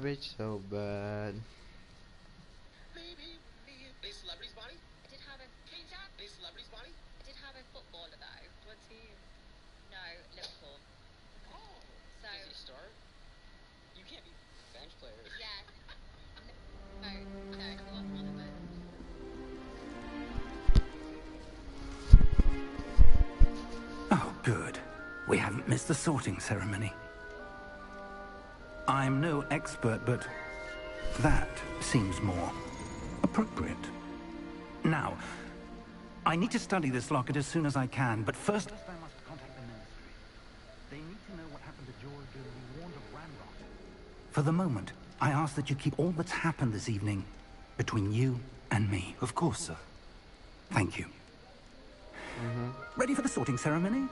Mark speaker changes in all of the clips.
Speaker 1: bitch so bad.
Speaker 2: Big celebrity's body? I did have a King Jack. Big celebrity's body? I did have a footballer though. What team? No, Liverpool. Oh. So. Does he start? You can't be bench player. Yeah. No, one of them.
Speaker 3: Oh, good. We haven't missed the sorting ceremony. I'm no expert, but that seems more appropriate. Now, I need to study this locket as soon as I can, but first I must contact the Ministry. They need to know what happened to George and be warned of Ramrot. For the moment, I ask that you keep all that's happened this evening between you and me.
Speaker 4: Of course, sir.
Speaker 3: Thank you. Ready for the sorting ceremony?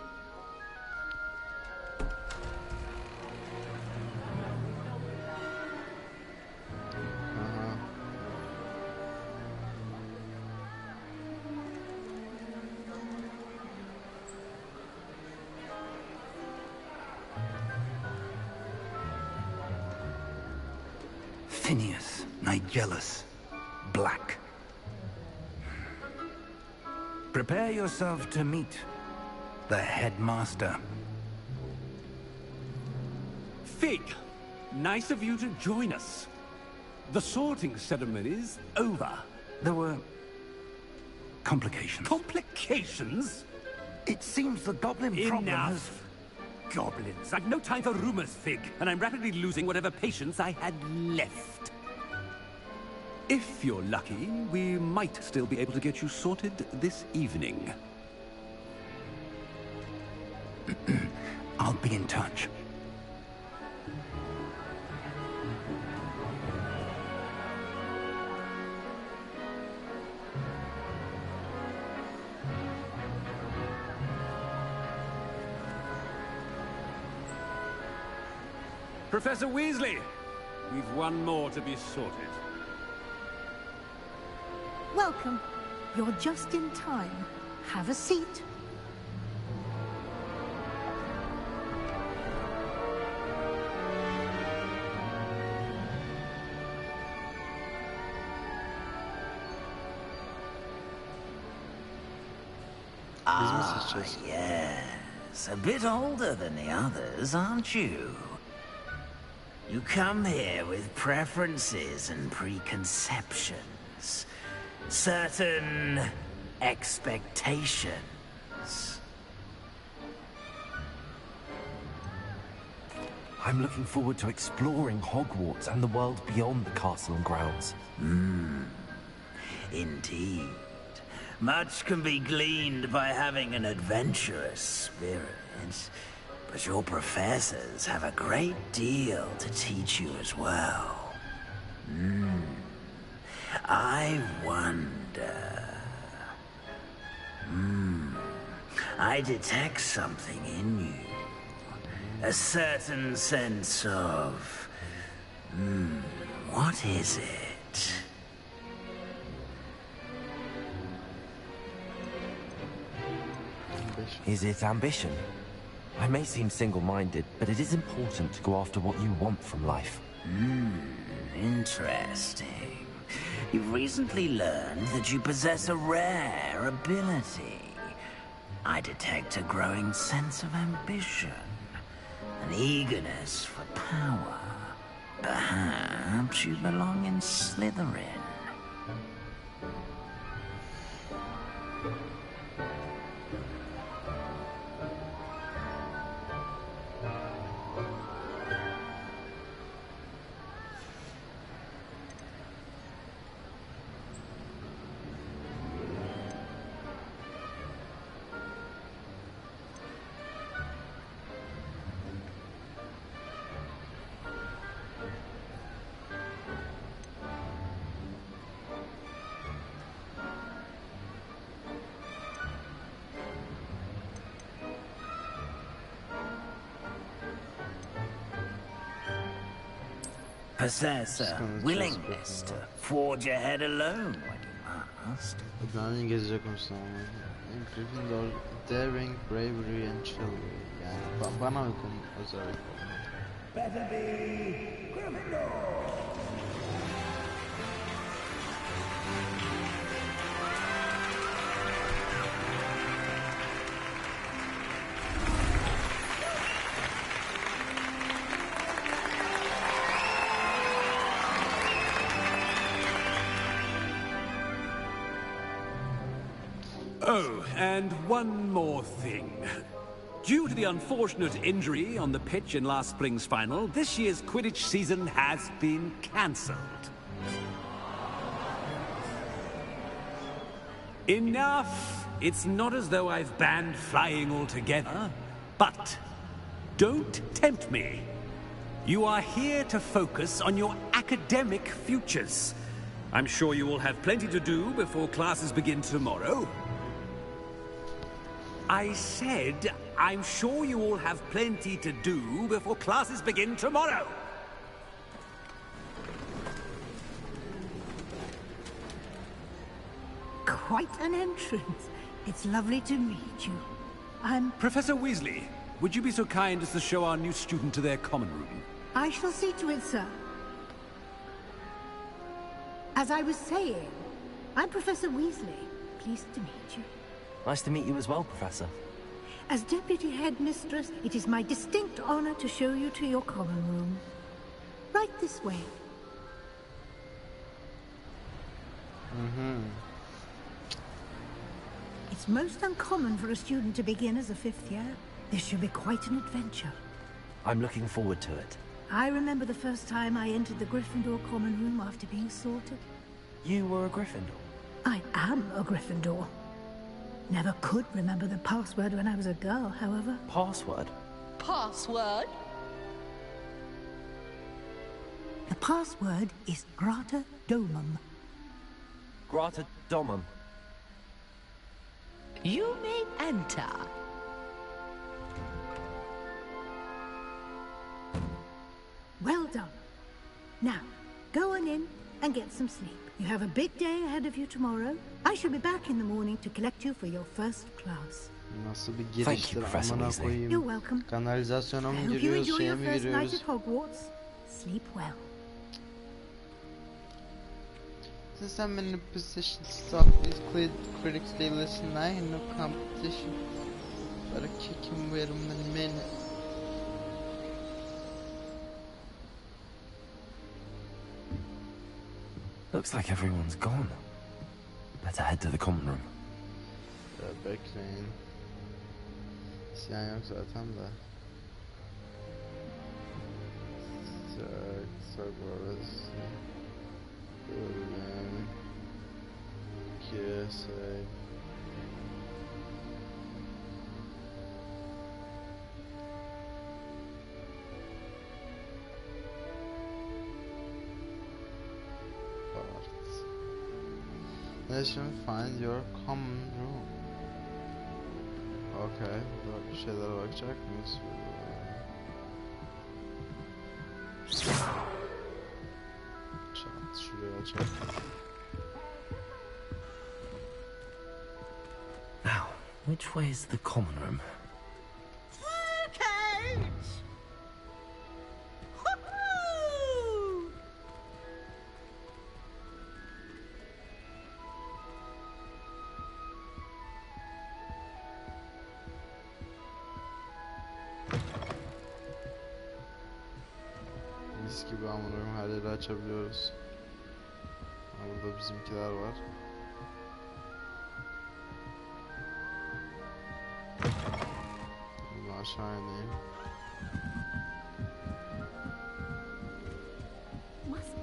Speaker 3: Phineas, Nigellus, Black. Prepare yourself to meet the headmaster.
Speaker 5: Fig, nice of you to join us. The sorting ceremony's over.
Speaker 3: There were complications.
Speaker 5: Complications?
Speaker 3: It seems the goblin problem has...
Speaker 5: Enough! Goblins. I've no time for rumors, Fig, and I'm rapidly losing whatever patience I had left. If you're lucky, we might still be able to get you sorted this evening.
Speaker 3: I'll be in touch.
Speaker 5: Professor Weasley, we've one more to be sorted.
Speaker 6: Welcome. You're just in time. Have a seat.
Speaker 7: Yes. A bit older than the others, aren't you? You come here with preferences and preconceptions. Certain expectations.
Speaker 4: I'm looking forward to exploring Hogwarts and the world beyond the castle and grounds.
Speaker 7: Indeed. Much can be gleaned by having an adventurous spirit, but your professors have a great deal to teach you as well. I wonder... I detect something in you. A certain sense of... what is it?
Speaker 4: Is it ambition? I may seem single-minded, but it is important to go after what you want from life.
Speaker 7: Interesting. You've recently learned that you possess a rare ability. I detect a growing sense of ambition, an eagerness for power. Perhaps you belong in Slytherin. Possess a willingness to forge ahead alone when you must.
Speaker 1: Ödlenin gezecek olsun ama. Gryffindor, daring, bravery and chivalry. Yani bana uygun özellik.
Speaker 3: Better be Gryffindor.
Speaker 5: Oh, and one more thing. Due to the unfortunate injury on the pitch in last spring's final, this year's Quidditch season has been cancelled. Enough! It's not as though I've banned flying altogether, but don't tempt me. You are here to focus on your academic futures. I'm sure you will have plenty to do before classes begin tomorrow. I said, I'm sure you all have plenty to do before classes begin tomorrow.
Speaker 6: Quite an entrance. It's lovely to meet you. I'm...
Speaker 5: Professor Weasley, would you be so kind as to show our new student to their common room?
Speaker 6: I shall see to it, sir. As I was saying, I'm Professor Weasley. Pleased to meet you.
Speaker 4: Nice to meet you as well, Professor.
Speaker 6: As Deputy Headmistress, it is my distinct honor to show you to your common room. Right this way. It's most uncommon for a student to begin as a fifth year. This should be quite an adventure.
Speaker 4: I'm looking forward to it.
Speaker 6: I remember the first time I entered the Gryffindor common room after being sorted.
Speaker 4: You were a Gryffindor?
Speaker 6: I am a Gryffindor. Never could remember the password when I was a girl, however.
Speaker 4: Password?
Speaker 2: Password?
Speaker 6: The password is Grata Domum.
Speaker 4: Grata Domum.
Speaker 2: You may enter.
Speaker 6: Well done. Now, go on in and get some sleep. You have a big day ahead of you tomorrow. I shall be back in the morning to collect you for your first class.
Speaker 1: Nasıl bir
Speaker 4: Thank you,
Speaker 1: giriştir
Speaker 4: Professor
Speaker 1: amına
Speaker 4: Weasley.
Speaker 1: koyayım.
Speaker 6: You're welcome.
Speaker 1: Kanalizasyona
Speaker 6: I
Speaker 1: mı
Speaker 6: hope you
Speaker 1: giriyoruz,
Speaker 6: enjoy
Speaker 1: şeye
Speaker 6: your
Speaker 1: mi
Speaker 6: first night
Speaker 1: giriyoruz?
Speaker 6: at Hogwarts. Sleep well.
Speaker 1: Since I'm in a position to stop these critically listen, I had no competition. But I kick him with him in a minute.
Speaker 4: Looks like everyone's gone. Better head to the common room.
Speaker 1: Bekleyin. İsyan yok zaten de. Sak orası. Bölüm. Kesek. Nation, find your common room. Okay, bir şeylere bakacak mıyız? Çat, şuraya çat.
Speaker 4: Now, which way is the common room?
Speaker 1: Mis gibi amurum, her yeri açabiliyoruz. Burada bizimkiler var. Bunu aşağı ineyim.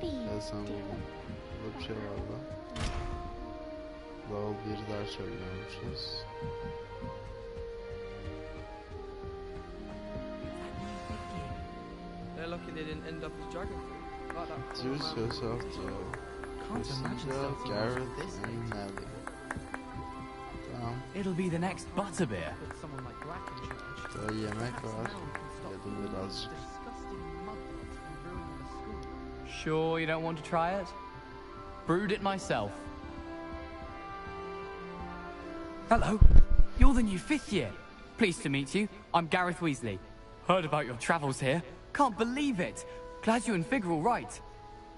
Speaker 1: Gel sen buldum. Burada bir şey vardı. Level 1'de açabiliyormuşuz.
Speaker 8: They're lucky they didn't end up as dragon fruit. Like that poor
Speaker 1: Introduce
Speaker 8: man.
Speaker 1: yourself to
Speaker 9: Can't imagine
Speaker 1: Christina,
Speaker 9: something
Speaker 1: Gareth,
Speaker 9: this
Speaker 1: and
Speaker 9: easy.
Speaker 1: Nelly. Tamam.
Speaker 9: It'll be the next butterbeer.
Speaker 8: Put someone like Brack in charge.
Speaker 1: Burada yemek var.
Speaker 8: Smell can stop
Speaker 1: Yedim
Speaker 8: these
Speaker 1: birazcık.
Speaker 8: disgusting mudblots from ruining the school.
Speaker 9: Sure you don't want to try it? Brewed it myself. Hello. You're the new fifth year. Pleased to meet you. I'm Gareth Weasley. Heard about your travels here. Can't believe it. Glad you and Fig are all right.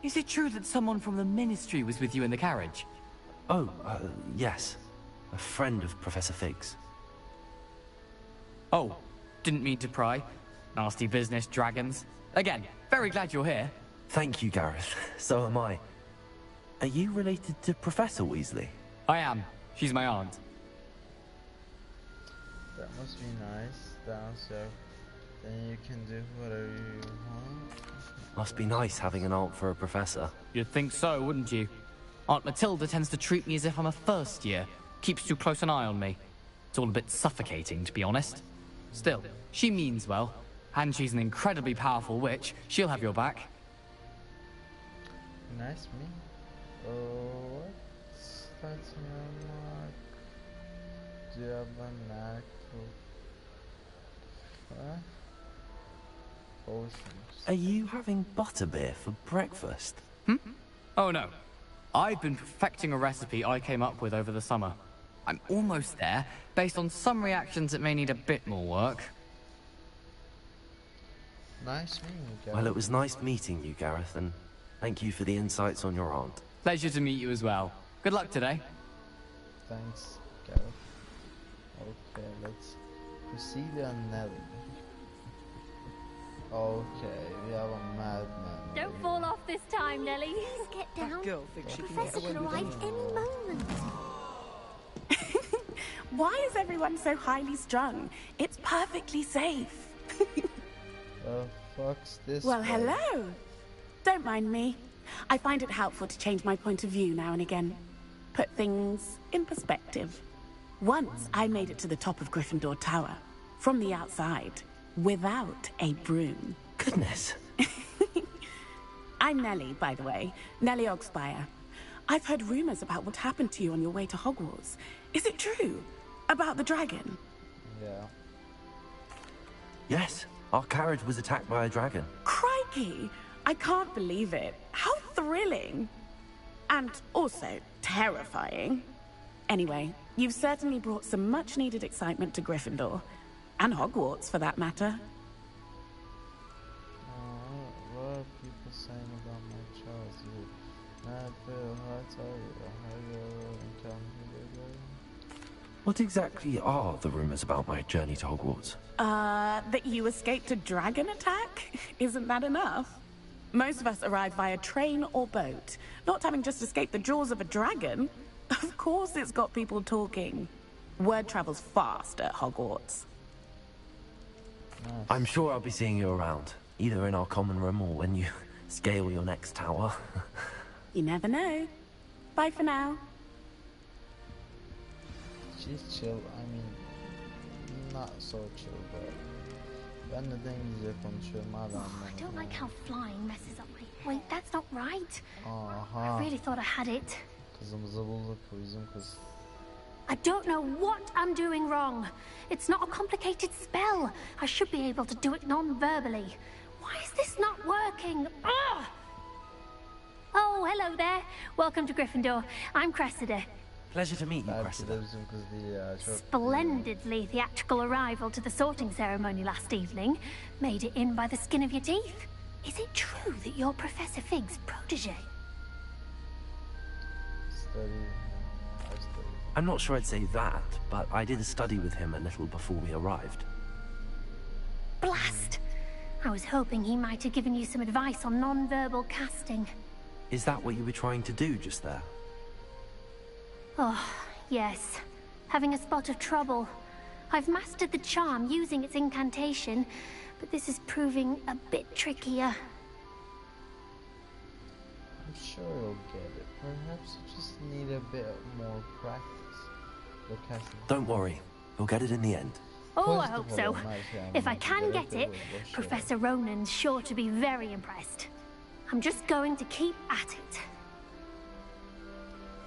Speaker 9: Is it true that someone from the Ministry was with you in the carriage?
Speaker 4: Oh, yes. A friend of Professor Fig's.
Speaker 9: Oh, didn't mean to pry. Nasty business, dragons. Again, very glad you're here.
Speaker 4: Thank you, Gareth. So am I. Are you related to Professor Weasley?
Speaker 9: I am. She's my aunt.
Speaker 1: That must be nice. Down so then you can do whatever you want.
Speaker 4: Must be nice having an aunt for a professor.
Speaker 9: You'd think so, wouldn't you? Aunt Matilda tends to treat me as if I'm a first year. Keeps too close an eye on me. It's all a bit suffocating, to be honest. Still, she means well. And she's an incredibly powerful witch. She'll have your back.
Speaker 1: Nice me. Oh, what's that mark? Do you have a knack for potions?
Speaker 4: Are you having butterbeer for breakfast?
Speaker 9: Oh no. I've been perfecting a recipe I came up with over the summer. I'm almost there, based on some reactions that may need a bit more work.
Speaker 1: Nice meeting you, Gareth.
Speaker 4: Well, it was nice meeting you, Gareth, and thank you for the insights on your aunt.
Speaker 9: Pleasure to meet you as well. Good luck today.
Speaker 1: Thanks, Gareth. Okay, let's proceed on Nelly. Okay, we have a madman.
Speaker 10: Don't fall off this time, Nelly.
Speaker 6: Please get down.
Speaker 8: Girl thinks she can
Speaker 6: Professor
Speaker 8: get away
Speaker 6: can
Speaker 8: with
Speaker 6: arrive
Speaker 8: anything.
Speaker 6: any moment.
Speaker 11: Why is everyone so highly strung? It's perfectly safe.
Speaker 1: The fuck's this?
Speaker 11: Well,
Speaker 1: way?
Speaker 11: hello. Don't mind me. I find it helpful to change my point of view now and again. Put things in perspective. Once I made it to the top of Gryffindor Tower, from the outside, without a broom.
Speaker 4: Goodness.
Speaker 11: I'm Nellie, by the way. Nellie Ogspire. I've heard rumors about what happened to you on your way to Hogwarts. Is it true? About the dragon?
Speaker 1: Yeah.
Speaker 4: Yes, our carriage was attacked by a dragon.
Speaker 11: Crikey! I can't believe it. How thrilling! And also terrifying. Anyway, you've certainly brought some much-needed excitement to Gryffindor. And Hogwarts, for that matter.
Speaker 1: What are people saying about my childhood? Not Bill, I tell you,
Speaker 4: What exactly are the rumors about my journey to Hogwarts?
Speaker 11: That you escaped a dragon attack? Isn't that enough? Most of us arrive via train or boat, not having just escaped the jaws of a dragon. Of course it's got people talking. Word travels fast at Hogwarts.
Speaker 4: I'm sure I'll be seeing you around, either in our common room or when you scale your next tower.
Speaker 11: You never know. Bye for now.
Speaker 1: She's chill, I mean, not so chill, but when the things are chill, madam.
Speaker 10: I don't like how flying messes up my hair. Wait, that's not right.
Speaker 1: Uh-huh.
Speaker 10: I really thought I had it.
Speaker 1: Because
Speaker 10: I don't know what I'm doing wrong. It's not a complicated spell. I should be able to do it non-verbally. Why is this not working? Ugh! Oh, hello there. Welcome to Gryffindor. I'm Cressida.
Speaker 4: Pleasure to meet you, Cressida.
Speaker 10: Splendidly theatrical arrival to the sorting ceremony last evening. Made it in by the skin of your teeth. Is it true that you're Professor Fig's protege?
Speaker 4: I'm not sure I'd say that, but I did study with him a little before we arrived.
Speaker 10: Blast! I was hoping he might have given you some advice on non-verbal casting.
Speaker 4: Is that what you were trying to do just there?
Speaker 10: Oh, yes. Having a spot of trouble. I've mastered the charm using its incantation, but this is proving a bit trickier.
Speaker 1: I'm sure you'll get it. Perhaps you just need a bit more practice.
Speaker 4: Don't worry, you'll get it in the end.
Speaker 10: Oh, I hope so. If I can get it, Professor Ronan's sure to be very impressed. I'm just going to keep at it.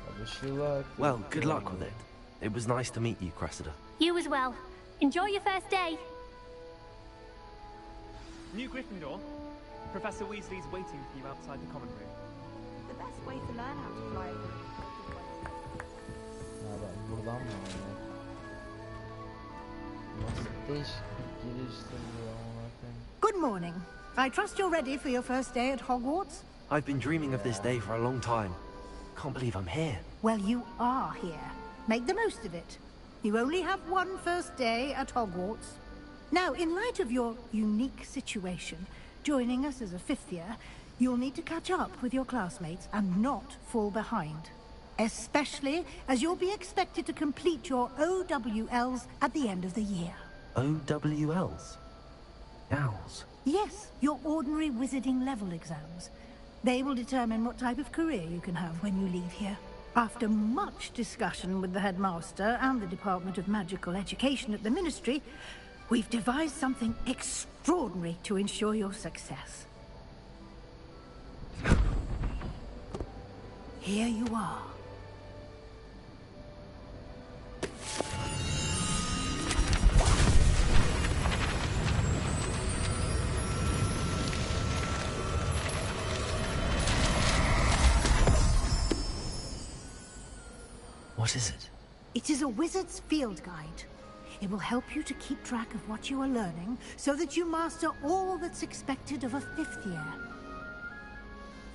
Speaker 1: I wish you luck.
Speaker 4: Well, good luck with it. It was nice to meet you, Cressida.
Speaker 10: You as well. Enjoy your first day.
Speaker 12: New Gryffindor. Professor Weasley's waiting for you outside the common room.
Speaker 11: The best way to learn how to fly.
Speaker 1: Buradan mı oynuyor? Nasıl değişik bir girişti bu amına koyayım.
Speaker 6: Good morning. I trust you're ready for your first day at Hogwarts?
Speaker 4: I've been dreaming of this day for a long time. Can't believe I'm here.
Speaker 6: Well, you are here. Make the most of it. You only have one first day at Hogwarts. Now, in light of your unique situation, joining us as a fifth year, you'll need to catch up with your classmates and not fall behind. Especially as you'll be expected to complete your OWLs at the end of the year.
Speaker 4: OWLs? Owls?
Speaker 6: Yes, your ordinary wizarding level exams. They will determine what type of career you can have when you leave here. After much discussion with the headmaster and the Department of Magical Education at the Ministry, we've devised something extraordinary to ensure your success. Here you are.
Speaker 4: What is it?
Speaker 6: It is a wizard's field guide. It will help you to keep track of what you are learning so that you master all that's expected of a fifth year.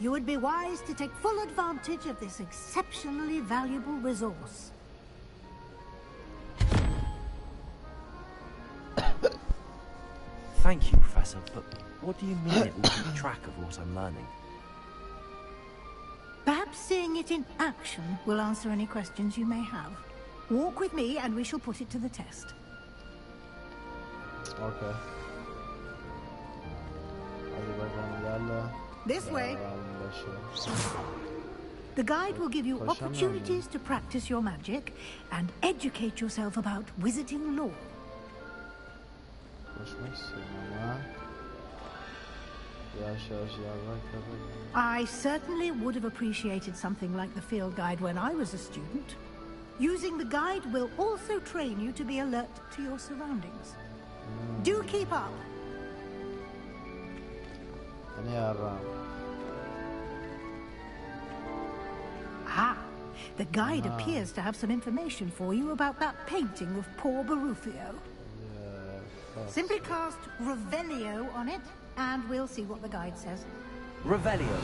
Speaker 6: You would be wise to take full advantage of this exceptionally valuable resource.
Speaker 4: Thank you, Professor, but what do you mean it will keep track of what I'm learning?
Speaker 6: Perhaps seeing it in action will answer any questions you may have. Walk with me and we shall put it to the test.
Speaker 1: Okay. Hadi bakalım ilerle.
Speaker 6: This way. The guide will give you opportunities to practice your magic and educate yourself about wizarding lore.
Speaker 1: Koşmak istiyorum ama. Yavaş yavaş
Speaker 6: I certainly would have appreciated something like the field guide when I was a student. Using the guide will also train you to be alert to your surroundings. Do keep up. Ah, the guide appears to have some information for you about that painting of poor Barufio. Simply cast Revelio on it, and we'll see what the guide says.
Speaker 4: Revelio.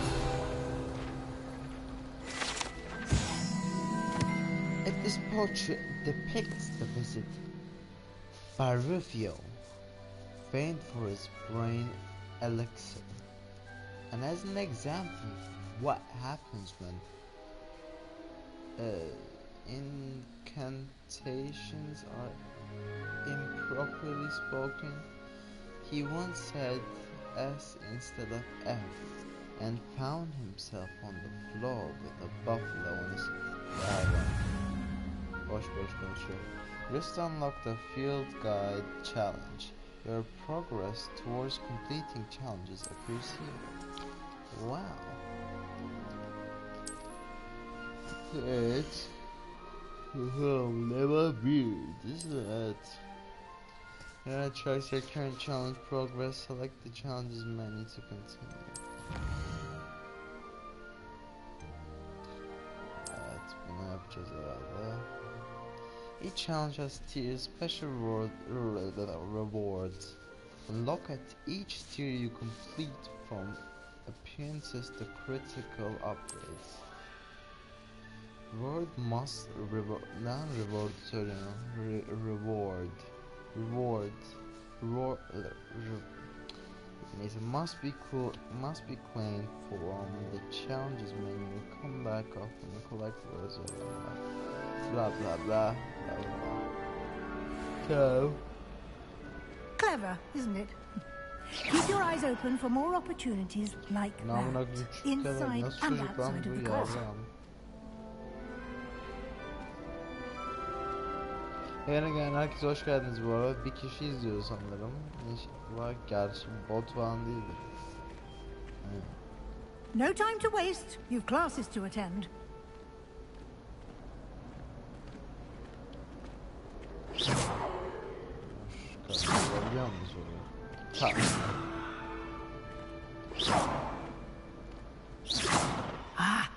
Speaker 1: This portrait depicts the visit Barufio, famed for his brain elixir, and as an example of what happens when incantations are improperly spoken, he once said S instead of F and found himself on the floor with a buffalo in his wagon. Boş konuşuyor. Just unlock the field guide challenge. Your progress towards completing challenges appears here. Wow. It's level B. This is it. Tracks your current challenge progress. Select the challenges menu to continue. Evet, bunu yapacağız herhalde. Each challenge has tiers, special rewards. Unlock at each tier you complete, from appearances to critical upgrades. Reward must reward. Must be claimed from the challenges menu. Come back up and collect rewards. Blah blah blah blah blah. So
Speaker 6: clever, isn't it? Keep your eyes open for more opportunities like that, inside and outside of the classroom.
Speaker 1: Yeni herkese hoş geldiniz bu arada. Bir kişi izliyor sanırım. İnşallah gerçi bot falan değildir.
Speaker 6: No time to waste. You've classes to attend. Ah,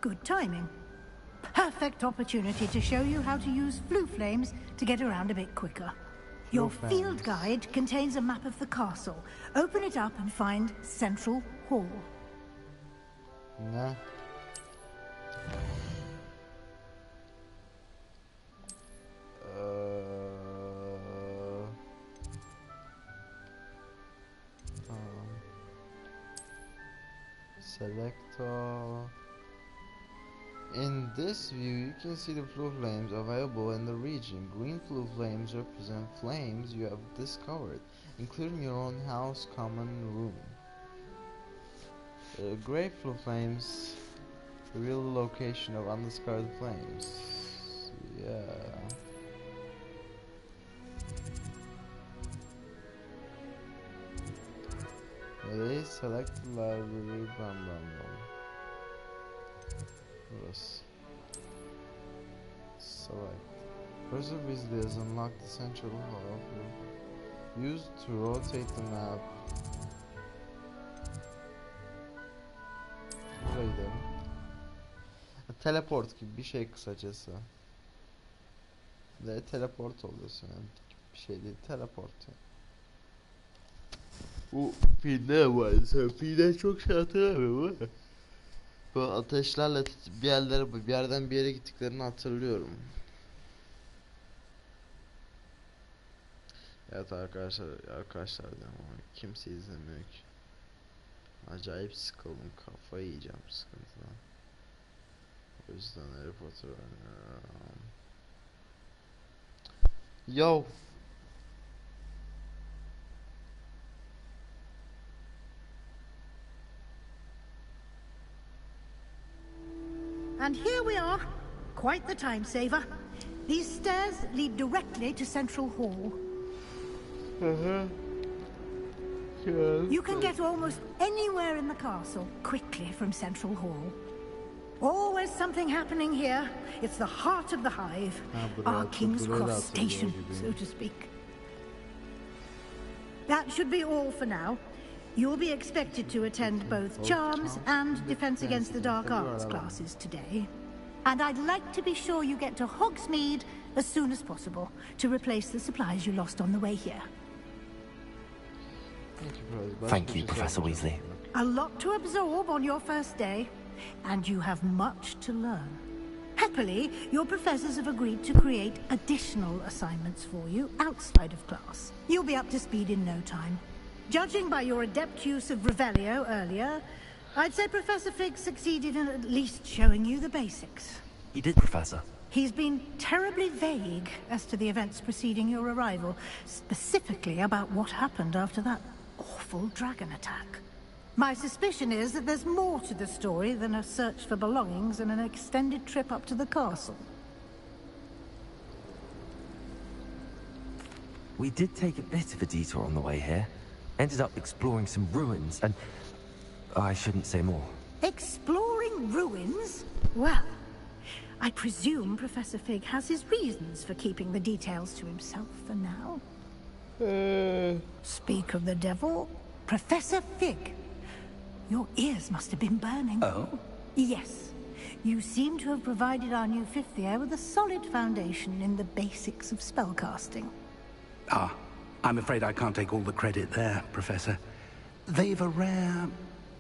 Speaker 6: good timing. Perfect opportunity to show you how to use flue flames to get around a bit quicker. Your
Speaker 1: Floo
Speaker 6: field
Speaker 1: flames.
Speaker 6: guide contains a map of the castle. Open it up and find Central Hall.
Speaker 1: Ne? Tamam. Selector. In this view, you can see the flue flames available in the region. Green flue flames represent flames you have discovered, including your own house common room. Gray flue flames reveal the location of undiscovered flames. Yeah. They select the library. Bam bam bam. Burası. Select. Professor Weasley has unlocked the central hall. Used to rotate the map. Buraydı. Teleport gibi bir şey kısacası. Ve teleport oluyorsun yani. Bir şey değil, teleport yani. Bu filmde var. Sen filmden çok şey hatırlamıyorum ama. Bu ateşlerle bir yerden bir yere gittiklerini hatırlıyorum. Evet arkadaşlar diyorum ama kimse izlemiyor ki. Acayip sıkıldım, kafayı yiyeceğim sıkıntıdan. O yüzden Harry Potter oynuyorum. Yo.
Speaker 6: And here we are. Quite the time saver. These stairs lead directly to Central Hall. You can get almost anywhere in the castle quickly from Central Hall. Always something happening here. It's the heart of the hive. Our King's Cross station, so to speak. That should be all for now. You'll be expected to attend both Charms and Defense Against the Dark Arts classes today. And I'd like to be sure you get to Hogsmeade as soon as possible to replace the supplies you lost on the way here.
Speaker 4: Thank you, Professor Weasley.
Speaker 6: A lot to absorb on your first day, and you have much to learn. Happily, your professors have agreed to create additional assignments for you outside of class. You'll be up to speed in no time. Judging by your adept use of Revelio earlier, I'd say Professor Fig succeeded in at least showing you the basics.
Speaker 4: He did, Professor.
Speaker 6: He's been terribly vague as to the events preceding your arrival, specifically about what happened after that awful dragon attack. My suspicion is that there's more to the story than a search for belongings and an extended trip up to the castle.
Speaker 4: We did take a bit of a detour on the way here. Ended up exploring some ruins and... I shouldn't say more.
Speaker 6: Exploring ruins? Well, I presume Professor Fig has his reasons for keeping the details to himself for now. Speak of the devil, Professor Fig. Your ears must have been burning.
Speaker 3: Oh?
Speaker 6: Yes. You seem to have provided our new fifth year with a solid foundation in the basics of spellcasting.
Speaker 3: Ah, I'm afraid I can't take all the credit there, Professor. They've a rare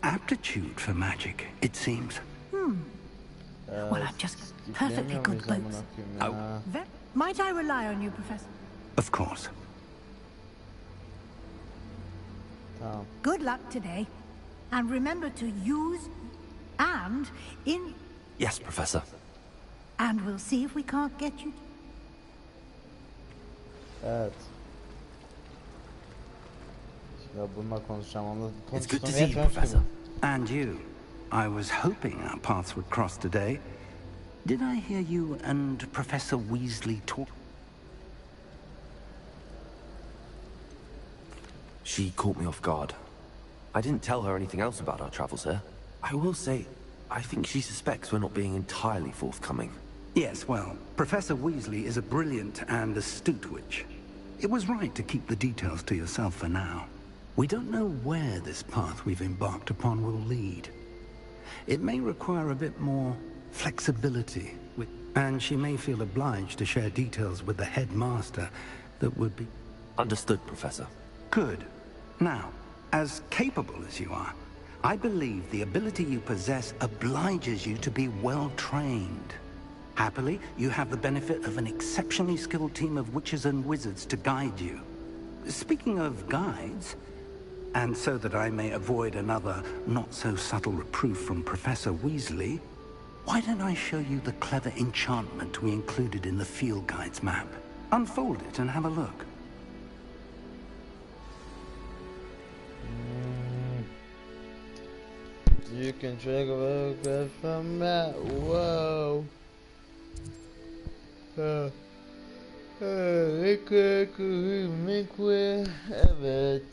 Speaker 3: aptitude for magic, it seems.
Speaker 6: Well, I'm just perfectly good both.
Speaker 3: Oh.
Speaker 6: Might I rely on you, Professor?
Speaker 3: Of course.
Speaker 6: Good luck today. And remember to use and in...
Speaker 4: Yes, Professor.
Speaker 6: And we'll see if we can't get you...
Speaker 1: Evet. Ya bununla konuşacağım.
Speaker 4: It's good to see you, Professor.
Speaker 3: And you. I was hoping our paths would cross today. Did I hear you and Professor Weasley talk?
Speaker 4: She caught me off guard. I didn't tell her anything else about our travels here. I will say, I think she suspects we're not being entirely forthcoming.
Speaker 3: Yes, well, Professor Weasley is a brilliant and astute witch. It was right to keep the details to yourself for now. We don't know where this path we've embarked upon will lead. It may require a bit more flexibility, and she may feel obliged to share details with the headmaster that would be...
Speaker 4: Understood, Professor.
Speaker 3: Good. Now, as capable as you are, I believe the ability you possess obliges you to be well trained. Happily, you have the benefit of an exceptionally skilled team of witches and wizards to guide you. Speaking of guides, and so that I may avoid another not-so-subtle reproof from Professor Weasley, why don't I show you the clever enchantment we included in the field guide's map? Unfold it and have a look.
Speaker 1: You can drink a little bit from that. Whoa. Liquid, evet.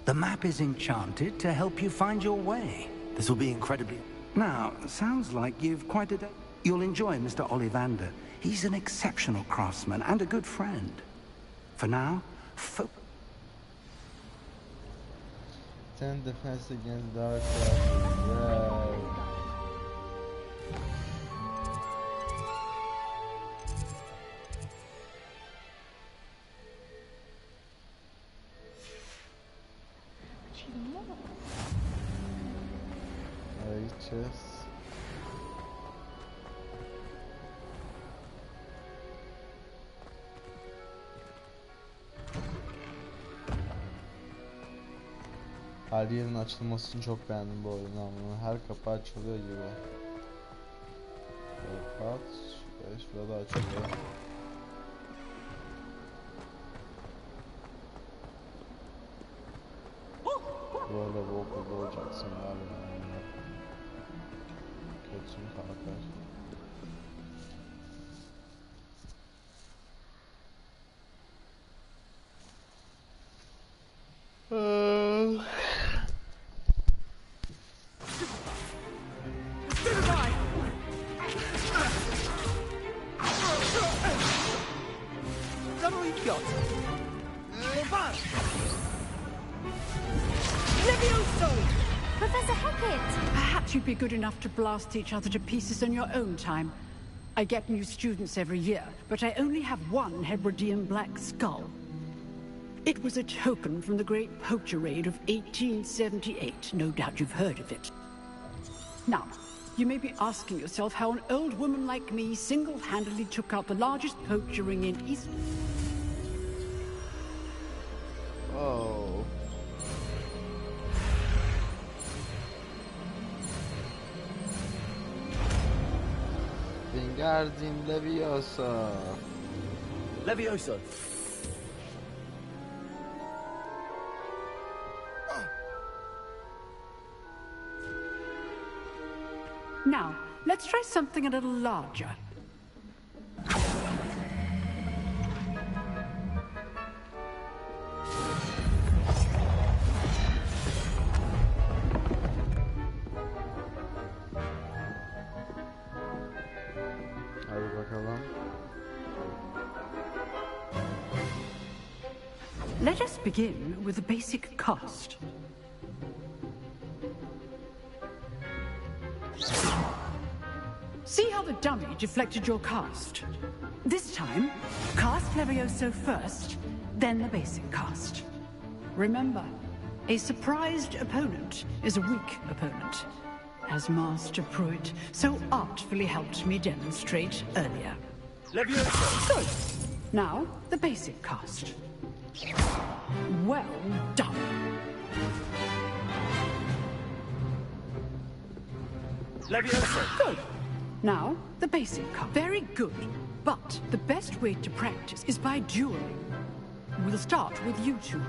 Speaker 3: The map is enchanted to help you find your way.
Speaker 4: This will be incredibly...
Speaker 3: Now, sounds like you've quite a day. You'll enjoy Mr. Ollivander. He's an exceptional craftsman and a good friend. For now,
Speaker 1: 10 defense against dark classes. Right. Righteous. Her yerin açılmasını çok beğendim bu oyunu ama her kapı açılıyor gibi. Kapat. Şurada açılıyor. Böyle bu okulda olacaksın abi. Kötüsün karakter.
Speaker 13: Professor Hackett! Perhaps you'd be good enough to blast each other to pieces in your own time. I get new students every year, but I only have one Hebridean black skull. It was a token from the Great Poacher Raid of 1878. No doubt you've heard of it. Now, you may be asking yourself how an old woman like me single-handedly took out the largest poacher ring in East...
Speaker 1: Oh. Wingardium Leviosa.
Speaker 4: Leviosa.
Speaker 13: Now, let's try something a little larger.
Speaker 1: Hadi bakalım.
Speaker 13: Let us begin with the basic cast. See how the dummy deflected your cast? This time, cast Levioso first, then the basic cast. Remember, a surprised opponent is a weak opponent, as Master Pruitt so artfully helped me demonstrate earlier.
Speaker 4: Levioso!
Speaker 13: Good. Now, the basic cast. Well done.
Speaker 4: Leviosa!
Speaker 13: Good. Now, the basic cast. Very good. But the best way to practice is by dueling. We'll start with you two.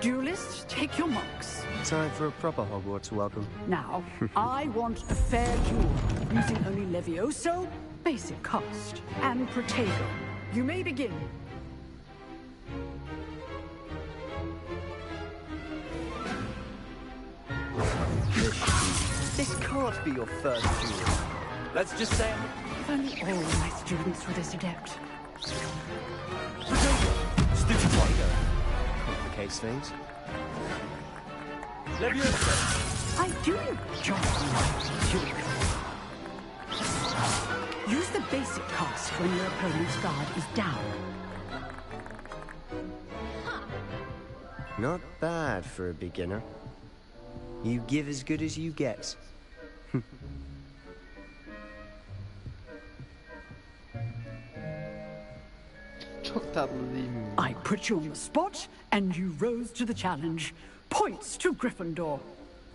Speaker 13: Duelists, take your marks.
Speaker 14: Time for a proper Hogwarts welcome.
Speaker 13: Now, I want a fair duel, using only Levioso, basic cast, and Protego. You may begin.
Speaker 14: This can't be your first duel.
Speaker 4: Let's just say
Speaker 13: If only all my students were this adept.
Speaker 14: Stupid Protego. Complicates things.
Speaker 4: Leviosa!
Speaker 13: I do enjoy dueling. Use the basic cast when your opponent's guard is down.
Speaker 14: Not bad for a beginner. You give as good as you get.
Speaker 1: Çok tatlı değil mi?
Speaker 13: I put you on the spot, and you rose to the challenge. Points to Gryffindor.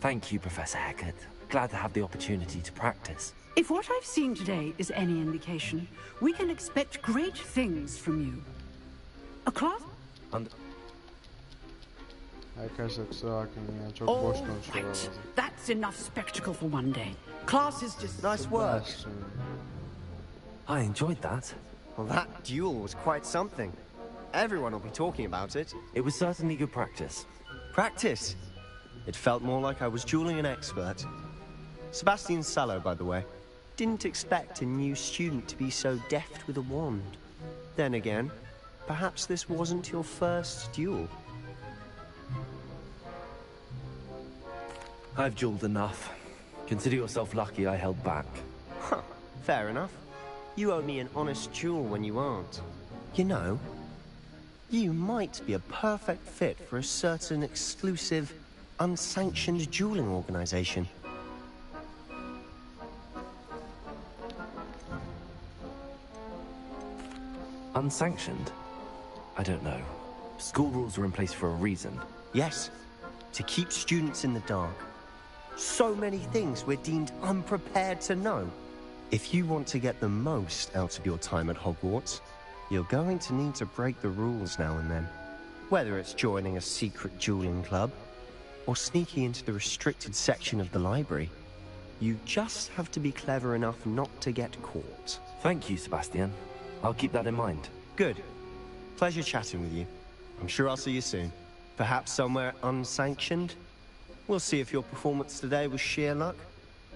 Speaker 4: Thank you, Professor Hecat. Glad to have the opportunity to practice.
Speaker 13: If what I've seen today is any indication, we can expect great things from you. A class?
Speaker 1: Arkadaşlar kusura bakmayın ya. Çok boş
Speaker 13: All
Speaker 1: konuşuyorlar
Speaker 13: right.
Speaker 1: bazen.
Speaker 13: That's enough spectacle for one day. Class is just...
Speaker 14: Nice work.
Speaker 4: I enjoyed that.
Speaker 14: Well, that duel was quite something. Everyone will be talking about it.
Speaker 4: It was certainly good practice.
Speaker 14: Practice? It felt more like I was dueling an expert. Sebastian Sallow, by the way. Didn't expect a new student to be so deft with a wand. Then again, perhaps this wasn't your first duel.
Speaker 4: I've dueled enough. Consider yourself lucky I held back.
Speaker 14: Huh, fair enough. You owe me an honest duel when you aren't. You know, you might be a perfect fit for a certain exclusive, unsanctioned dueling organization.
Speaker 4: Unsanctioned? I don't know. School rules are in place for a reason.
Speaker 14: Yes, to keep students in the dark. So many things we're deemed unprepared to know. If you want to get the most out of your time at Hogwarts, you're going to need to break the rules now and then. Whether it's joining a secret dueling club, or sneaking into the restricted section of the library, you just have to be clever enough not to get caught.
Speaker 4: Thank you, Sebastian. I'll keep that in mind.
Speaker 14: Good. Pleasure chatting with you. I'm sure I'll see you soon. Perhaps somewhere unsanctioned? We'll see if your performance today was sheer luck,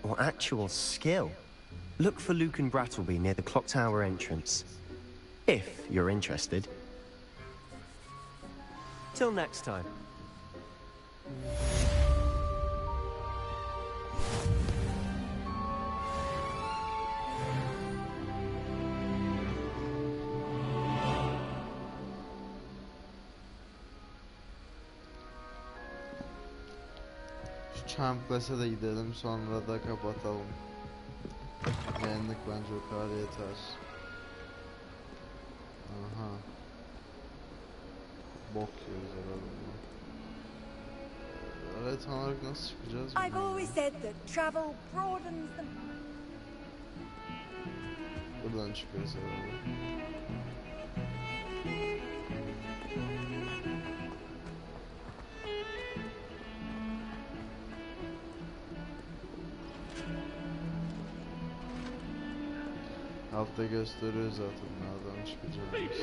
Speaker 14: or actual skill. Look for Luke and Brattleby near the clock tower entrance. If you're interested. Till next time.
Speaker 1: Şu Charm Class'e de gidelim, sonra da kapatalım. Beğendik bence, o kadar yeter. Aha. Bok yiyoruz herhalde. Evet, tam olarak nasıl çıkacağız?
Speaker 15: I've always said that travel broadens the...
Speaker 1: Buradan çıkıyoruz herhalde. Altta gösteriyor zaten nereden çıkacağımız.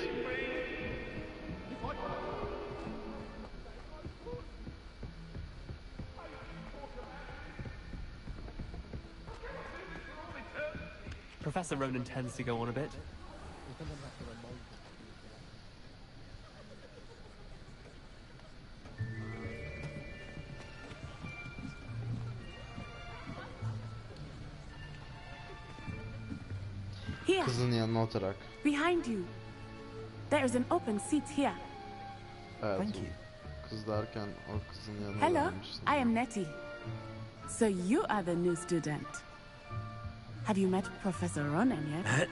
Speaker 12: Professor Ronan tends to go on a bit.
Speaker 11: Here,
Speaker 1: Kızın yanına oturarak.
Speaker 11: behind you. There is an open seat here.
Speaker 1: Evet.
Speaker 4: Thank you.
Speaker 1: Kız derken o kızın yanına
Speaker 11: Hello,
Speaker 1: gelmiştim.
Speaker 11: I am Nettie. So you are the new student. Have you met Professor Ronan yet?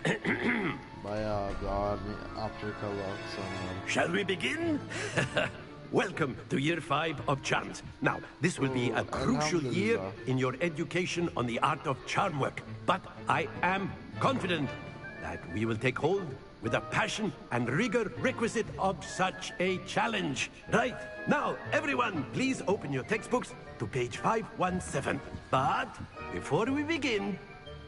Speaker 1: Bayağı bir ağır bir Afrikalı aksanı.
Speaker 16: Shall we begin? Welcome to Year 5 of Charms. Now, this will be a crucial year in your education on the art of charm work. But I am confident that we will take hold with the passion and rigor requisite of such a challenge. Right, now, everyone, please open your textbooks to page 517. But before we begin,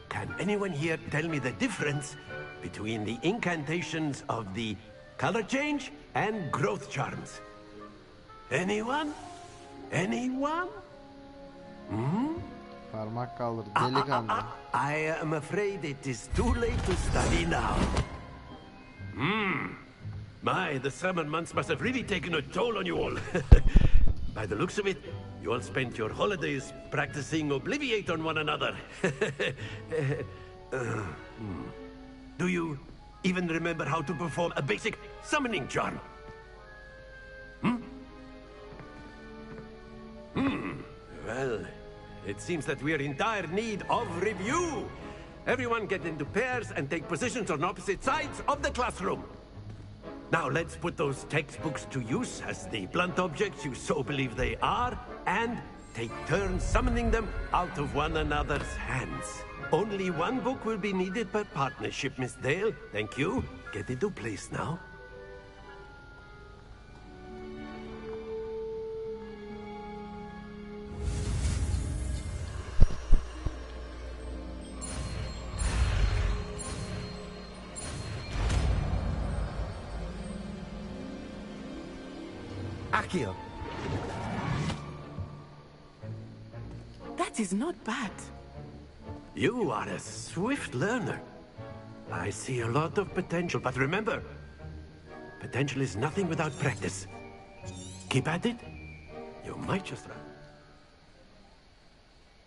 Speaker 16: can anyone here tell me the difference between the incantations of the color change and growth charms? Anyone? Anyone? Hmm?
Speaker 1: Parmak kaldır delikanlı.
Speaker 16: I am afraid it is too late to study now. My, the summer months must have really taken a toll on you all. By the looks of it, you all spent your holidays practicing Obliviate on one another. Do you even remember how to perform a basic summoning charm? Well, it seems that we're in dire need of review. Everyone get into pairs and take positions on opposite sides of the classroom. Now let's put those textbooks to use as the blunt objects you so believe they are, and take turns summoning them out of one another's hands. Only one book will be needed per partnership, Miss Dale. Thank you. Get into place now.
Speaker 14: Accio.
Speaker 11: That is not bad.
Speaker 16: You are a swift learner. I see a lot of potential, but remember, potential is nothing without practice. Keep at it. You might just run.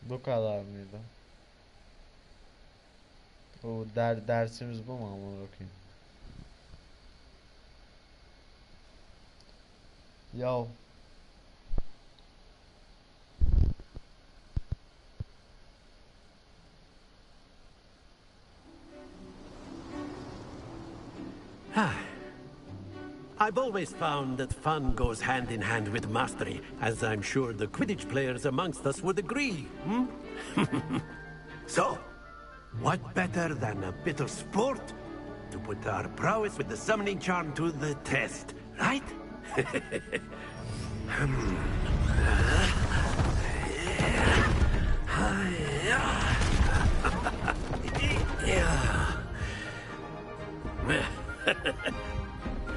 Speaker 1: Bu kadar mıydı? O dersimiz bu mu amına koyayım? Yo.
Speaker 16: I've always found that fun goes hand in hand with mastery, as I'm sure the Quidditch players amongst us would agree. So, what better than a bit of sport to put our prowess with the summoning charm to the test, right?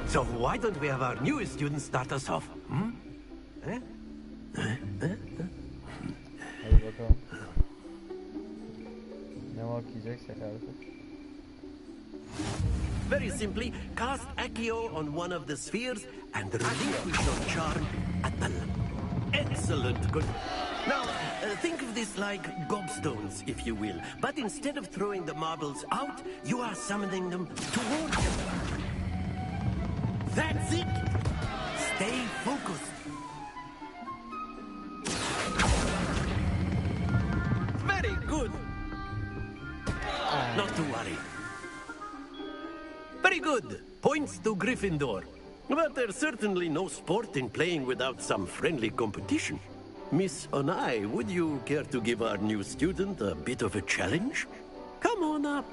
Speaker 16: So why don't we have our newest student start us off?
Speaker 1: Hadi bakalım. Ne okuyacaksak artık.
Speaker 16: Very simply, cast Accio on one of the spheres and relinquish your charm at the... Excellent, good. Now, think of this like gobstones, if you will. But instead of throwing the marbles out, you are summoning them towards you. That's it! Stay focused. Very good. Not to worry. Very good. Points to Gryffindor. But there's certainly no sport in playing without some friendly competition. Miss Onai, would you care to give our new student a bit of a challenge? Come on up.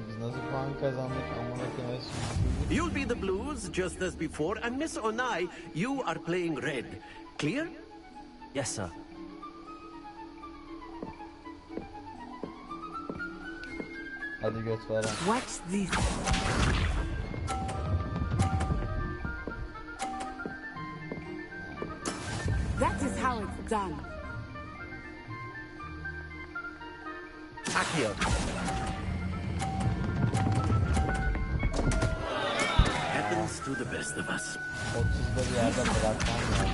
Speaker 1: Biz nasıl puan kazandık amına koyayım?
Speaker 16: You'll be the blues, just as before, and Miss Onai, you are playing red. Clear?
Speaker 4: Yes, sir.
Speaker 1: Hadi göt falan.
Speaker 11: What's this? That is how it's done.
Speaker 14: Accio.
Speaker 16: Happens to the best of us.
Speaker 1: 30'da bir yerde bırakmam lazım.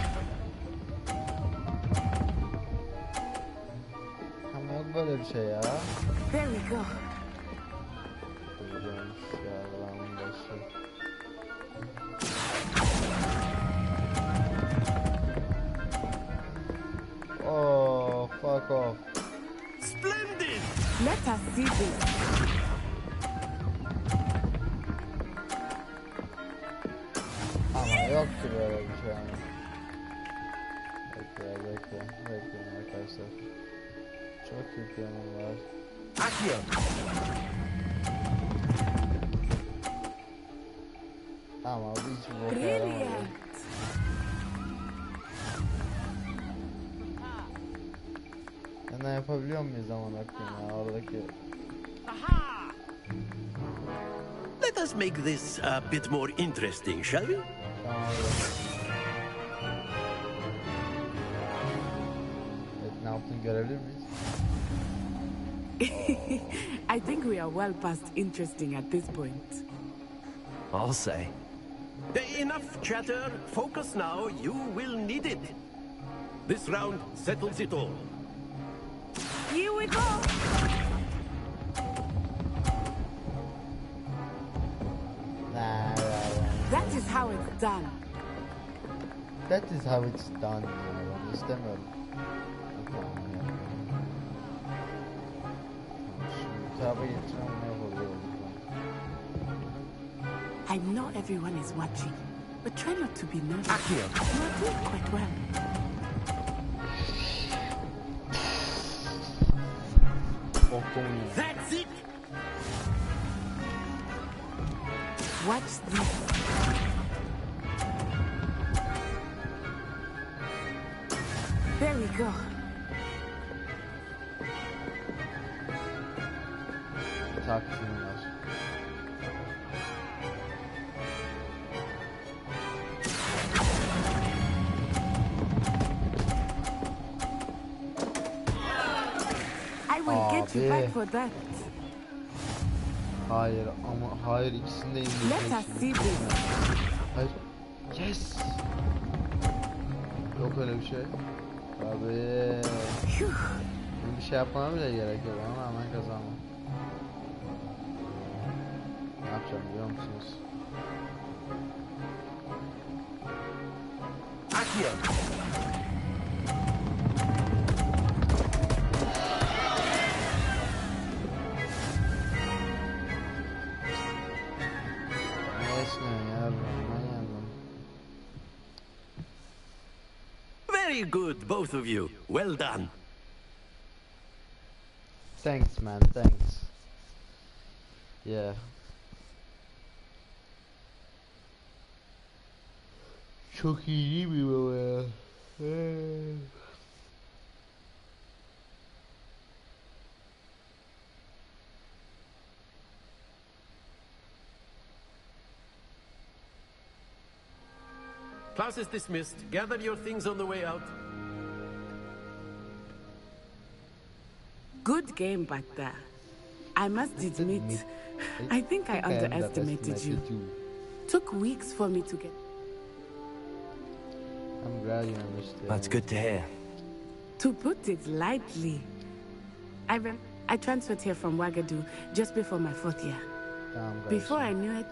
Speaker 1: Ama yok böyle bir şey ya.
Speaker 11: There we go.
Speaker 1: Oh, fuck off.
Speaker 16: Splendid!
Speaker 11: Let us see this.
Speaker 1: Ama yoktu böyle bir şey yani. Bekleyin arkadaşlar. Çok iyi planım var.
Speaker 14: Accio.
Speaker 1: Ama hiç bu boka yaramadı. Ne yapabiliyor muyuz zaman hakkında oradaki?
Speaker 16: Let us make this a bit more interesting, shall we?
Speaker 1: Tamam öyle. Evet, ne yaptın görebilir miyiz?
Speaker 11: I think we are well past interesting at this point.
Speaker 4: I'll say.
Speaker 16: Enough chatter. Focus now. You will need it. This round settles it all.
Speaker 11: Here we go. That is how it's done.
Speaker 1: That is how it's done. İstemiyorum. Kitabı getiren ne oluyor?
Speaker 11: I know everyone is watching, but try not to be nervous. You are doing quite well.
Speaker 16: That's it!
Speaker 11: Watch this. There we go.
Speaker 1: Taktiğim var.
Speaker 11: I will get you back for that.
Speaker 1: Hayır ama hayır ikisini de
Speaker 11: Let
Speaker 1: indirmek
Speaker 11: us see this.
Speaker 1: Hayır. Yes. Yok öyle bir şey. Abi. Bir şey yapmama bile gerek yok ama hemen kazanmam. Ne yapacağım biliyor musunuz?
Speaker 16: Very good, both of you. Well done.
Speaker 1: Thanks man, thanks. Yeah. Çok iyi bir baba ya.
Speaker 16: Class is dismissed. Gather your things on the way out.
Speaker 11: Good game back there. I must admit, I think I underestimated you. Took weeks for me to get.
Speaker 1: I'm glad you understand.
Speaker 4: That's good to hear.
Speaker 11: To put it lightly, I transferred here from Ouagadougou just before my 4th year. Before I knew it...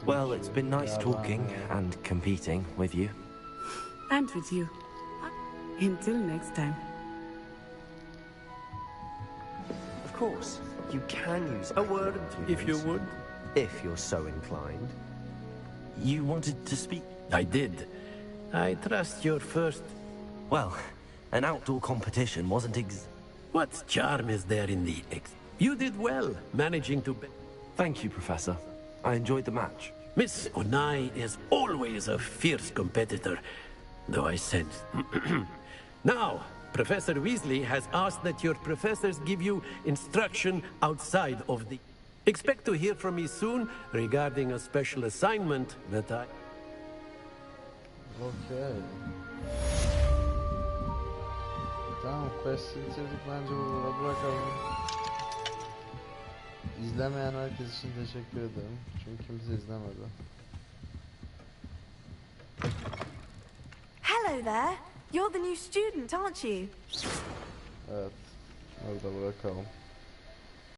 Speaker 4: Well, it's been nice talking and competing with you.
Speaker 11: And with you. Until next time.
Speaker 14: Of course, you can use a word or two.
Speaker 16: If you would.
Speaker 14: If you're so inclined.
Speaker 4: You wanted to speak?
Speaker 16: I did. I trust your first...
Speaker 4: Well, an outdoor competition wasn't
Speaker 16: What charm is there in the You did well, managing to...
Speaker 4: Thank you, Professor. I enjoyed the match.
Speaker 16: Miss Onai is always a fierce competitor, though I sense... Now, Professor Weasley has asked that your professors give you instruction outside of the... Expect to hear from me soon regarding a special assignment that I...
Speaker 1: Okay. Tamam, quest'i bitirdik, bence burada bırakalım. İzlemeyen herkes için teşekkür ederim. Çünkü kimse izlemedi.
Speaker 15: Hello there. You're the new student, aren't you?
Speaker 1: Evet. Orada bırakalım.